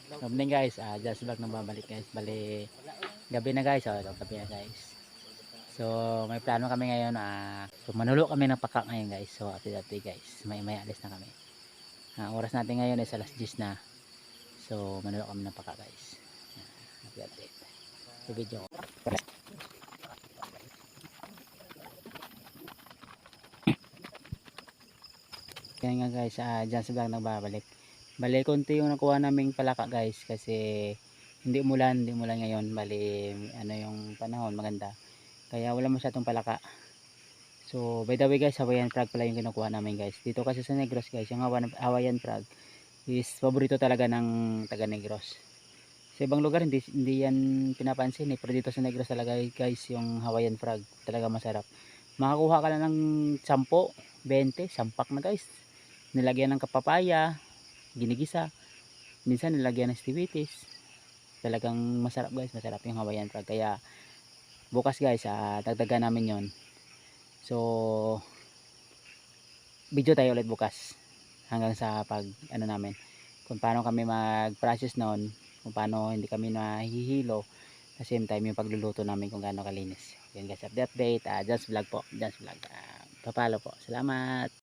Good morning guys, just vlog na babalik guys. Bali, gabi na guys, gabi na guys. So, may plano kami ngayon, so manulo kami ng paka ngayon guys. So, update guys, may alis na kami. Oras natin ngayon is alas 10 na. So, manulo kami ng paka guys. Update. Sa video. Kaya nga guys, dyan sa vlog nagbabalik. Bali, konti yung nakuha naming palaka guys kasi hindi umulan ngayon. Bali, ano yung panahon maganda. Kaya wala masyadong palaka. So, by the way guys, Hawaiian frog pala yung kinukuha namin guys. Dito kasi sa Negros guys, yung Hawaiian frog is paborito talaga ng taga Negros. Sa ibang lugar hindi yan pinapansin pero dito sa Negros talaga guys, yung Hawaiian frog talaga masarap. Makakuha ka na ng 10, 20, sampak na guys. Nilagyan ng kapapaya, ginigisa, minsan nilagyan ng stiwitis. Talagang masarap guys, masarap yung Hawaiian frog. Kaya bukas guys, dagdagan namin yon. So, video tayo ulit bukas hanggang sa pag ano namin, kung paano kami mag process noon, kung paano hindi kami nahihilo, at same time yung pagluluto namin kung gaano kalinis. Yan guys, update, just vlog po, just vlog, papalo po, salamat.